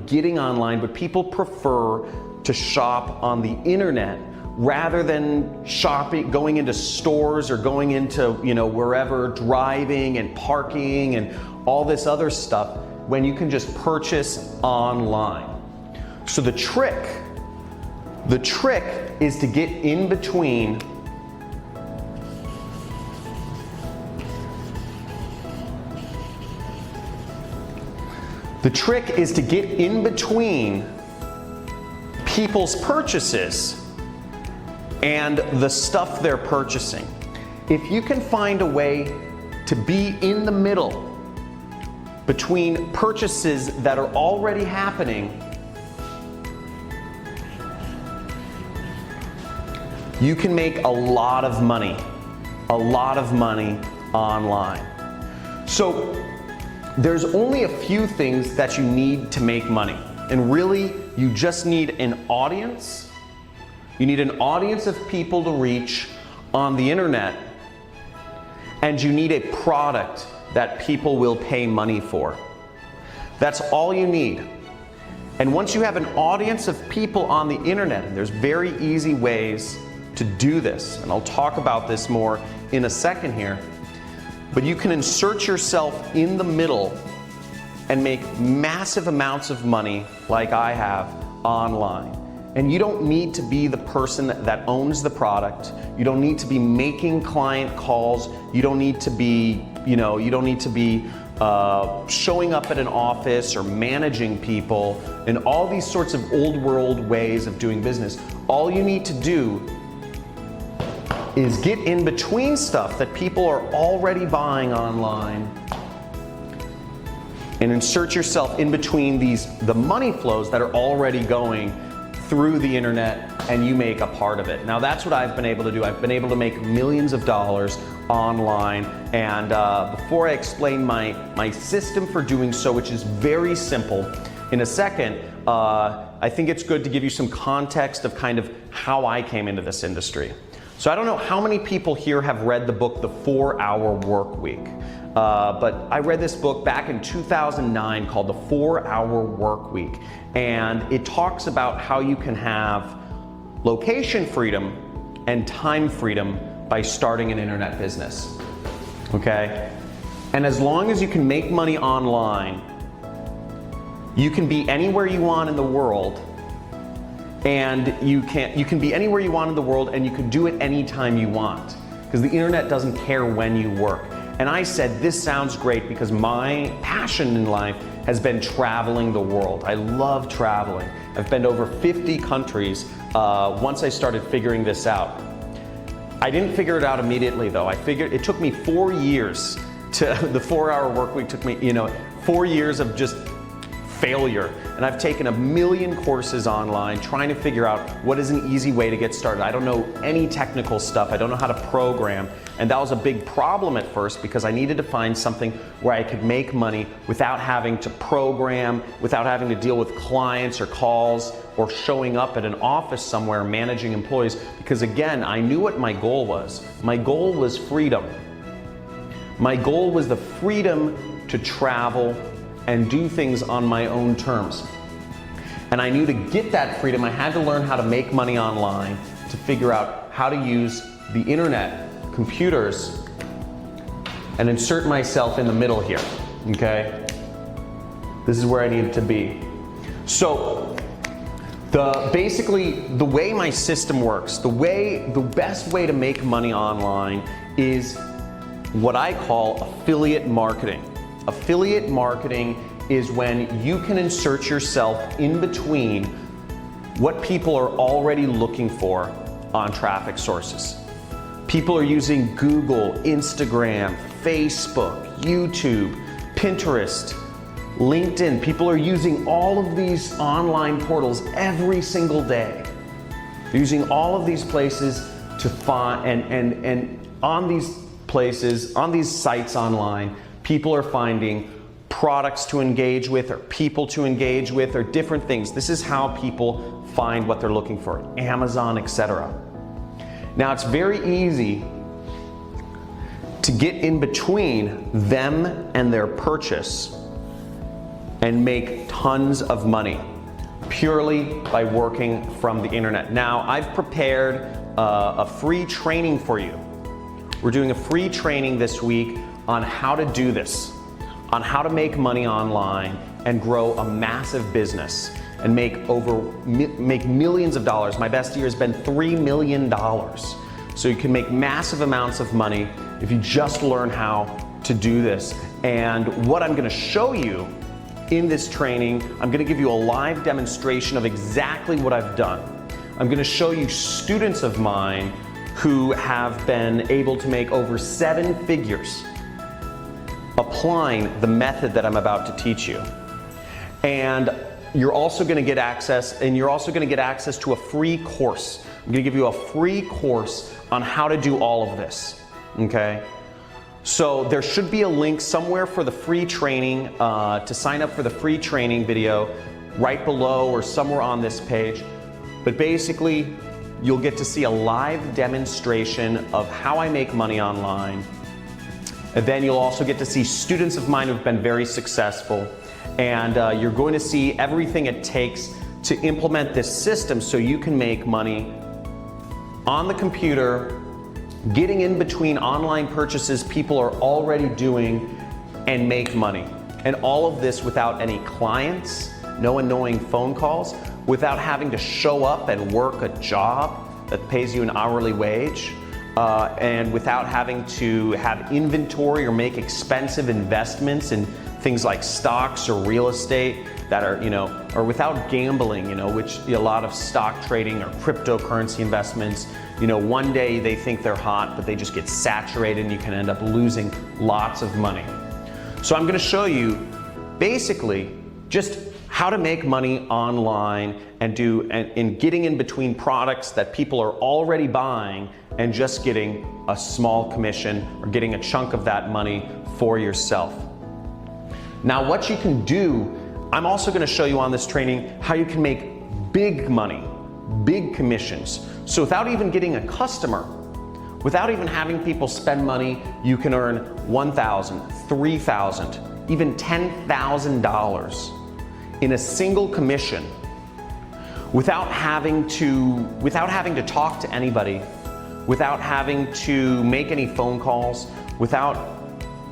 getting online, but people prefer to shop on the internet rather than shopping, going into stores or going into, wherever, driving and parking and all this other stuff, when you can just purchase online. So the trick is to get in between people's purchases and the stuff they're purchasing. If you can find a way to be in the middle between purchases that are already happening, you can make a lot of money online. So there's only a few things that you need to make money. And really, you just need an audience. You need an audience of people to reach on the internet. And you need a product that people will pay money for. That's all you need. And once you have an audience of people on the internet, and there's very easy ways to do this, and I'll talk about this more in a second here, but you can insert yourself in the middle and make massive amounts of money like I have online. And you don't need to be the person that owns the product. You don't need to be making client calls. You don't need to be, showing up at an office or managing people and all these sorts of old world ways of doing business. All you need to do is get in between stuff that people are already buying online and insert yourself in between the money flows that are already going through the internet, and you make a part of it. Now that's what I've been able to do. I've been able to make millions of dollars online, and before I explain my system for doing so, which is very simple, in a second, I think it's good to give you some context of kind of how I came into this industry. So I don't know how many people here have read the book, The 4-Hour Workweek. But I read this book back in 2009 called The 4-Hour Workweek, and it talks about how you can have location freedom and time freedom by starting an internet business, okay? And as long as you can make money online, you can be anywhere you want in the world, and you can be anywhere you want in the world, and you can do it anytime you want, because the internet doesn't care when you work. And I said, this sounds great, because my passion in life has been traveling the world. I love traveling. I've been to over 50 countries once I started figuring this out. I didn't figure it out immediately though. It took me 4 years the 4-Hour Workweek took me, 4 years of just failure. And I've taken a million courses online trying to figure out what is an easy way to get started. I don't know any technical stuff. I don't know how to program. And that was a big problem at first, because I needed to find something where I could make money without having to program, without having to deal with clients or calls or showing up at an office somewhere managing employees. Because again, I knew what my goal was. My goal was freedom. My goal was the freedom to travel and do things on my own terms. And I knew to get that freedom, I had to learn how to make money online, to figure out how to use the internet, computers, and insert myself in the middle here, okay? This is where I needed to be. So, basically, the way my system works, the best way to make money online is what I call affiliate marketing. Affiliate marketing is when you can insert yourself in between what people are already looking for on traffic sources. People are using Google, Instagram, Facebook, YouTube, Pinterest, LinkedIn. People are using all of these online portals every single day. They're using all of these places to find, and on these places, on these sites online, people are finding products to engage with, or people to engage with, or different things. This is how people find what they're looking for, Amazon, etc. Now, it's very easy to get in between them and their purchase and make tons of money purely by working from the internet. Now, I've prepared a free training for you. We're doing a free training this week on how to do this, on how to make money online and grow a massive business and make millions of dollars. My best year has been $3 million. So you can make massive amounts of money if you just learn how to do this. And what I'm gonna show you in this training, I'm gonna give you a live demonstration of exactly what I've done. I'm gonna show you students of mine who have been able to make over 7 figures applying the method that I'm about to teach you. And you're also gonna get access, to a free course. I'm gonna give you a free course on how to do all of this, okay? So there should be a link somewhere for the free training, to sign up for the free training video right below or somewhere on this page. But basically, you'll get to see a live demonstration of how I make money online. And then you'll also get to see students of mine who've been very successful. And you're going to see everything it takes to implement this system so you can make money on the computer, getting in between online purchases people are already doing and make money. And all of this without any clients, no annoying phone calls, without having to show up and work a job that pays you an hourly wage, and without having to have inventory or make expensive investments in things like stocks or real estate that are, or without gambling, which a lot of stock trading or cryptocurrency investments, one day they think they're hot, but they just get saturated and you can end up losing lots of money. So I'm gonna show you basically just how to make money online and getting in between products that people are already buying and just getting a small commission or getting a chunk of that money for yourself. Now, what you can do, I'm also going to show you on this training how you can make big money, big commissions. So without even getting a customer, without even having people spend money, you can earn $1,000, $3,000, even $10,000 in a single commission without having to talk to anybody, without having to make any phone calls, without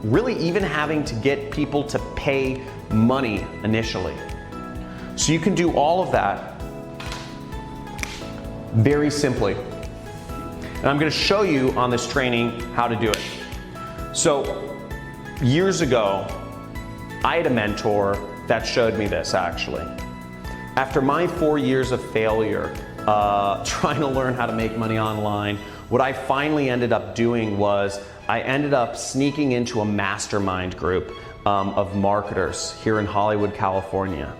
really even having to get people to pay money initially. So you can do all of that very simply. And I'm going to show you on this training how to do it. So years ago, I had a mentor that showed me this actually. After my 4 years of failure trying to learn how to make money online, what I finally ended up doing was I ended up sneaking into a mastermind group of marketers here in Hollywood, California.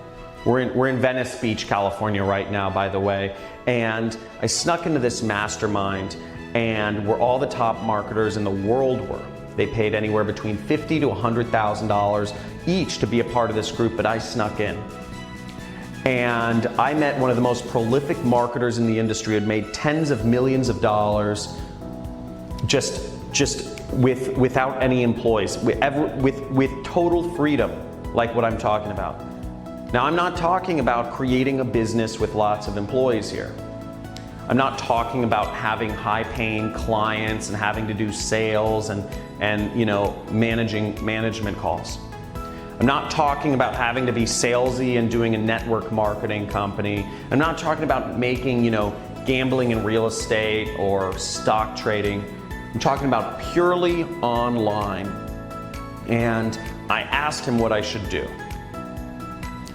We're in Venice Beach, California right now, by the way. And I snuck into this mastermind and where all the top marketers in the world were. They paid anywhere between $50,000 to $100,000 each to be a part of this group, but I snuck in. And I met one of the most prolific marketers in the industry, had made tens of millions of dollars just without any employees, with total freedom, like what I'm talking about. Now, I'm not talking about creating a business with lots of employees here. I'm not talking about having high-paying clients and having to do sales and managing management calls. I'm not talking about having to be salesy and doing a network marketing company. I'm not talking about making, gambling in real estate or stock trading. I'm talking about purely online. And I asked him what I should do.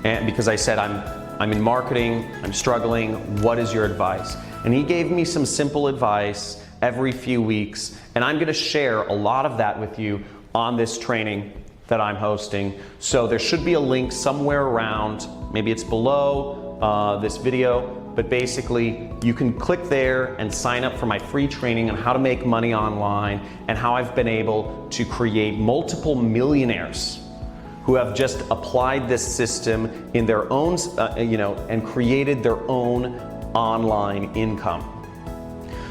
And because I said, I'm in marketing, I'm struggling, what is your advice? And he gave me some simple advice every few weeks, and I'm gonna share a lot of that with you on this training that I'm hosting. So there should be a link somewhere around, maybe it's below this video, but basically you can click there and sign up for my free training on how to make money online and how I've been able to create multiple millionaires who have just applied this system in their own, and created their own online income.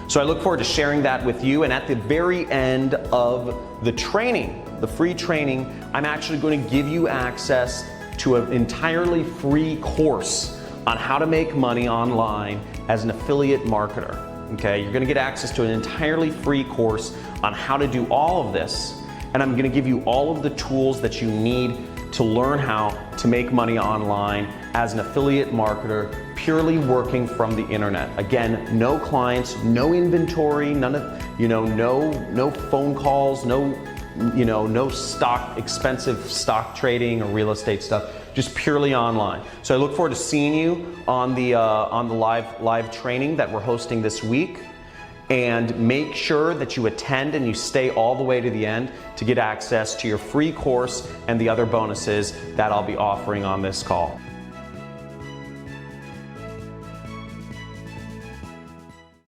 So I look forward to sharing that with you, and at the very end of the training, the free training, I'm actually going to give you access to an entirely free course on how to make money online as an affiliate marketer. Okay, you're gonna get access to an entirely free course on how to do all of this, and I'm gonna give you all of the tools that you need to learn how to make money online as an affiliate marketer, purely working from the internet. Again, no clients, no inventory, none of, no phone calls, no expensive stock trading or real estate stuff, just purely online. So I look forward to seeing you on the live training that we're hosting this week. And make sure that you attend and you stay all the way to the end to get access to your free course and the other bonuses that I'll be offering on this call.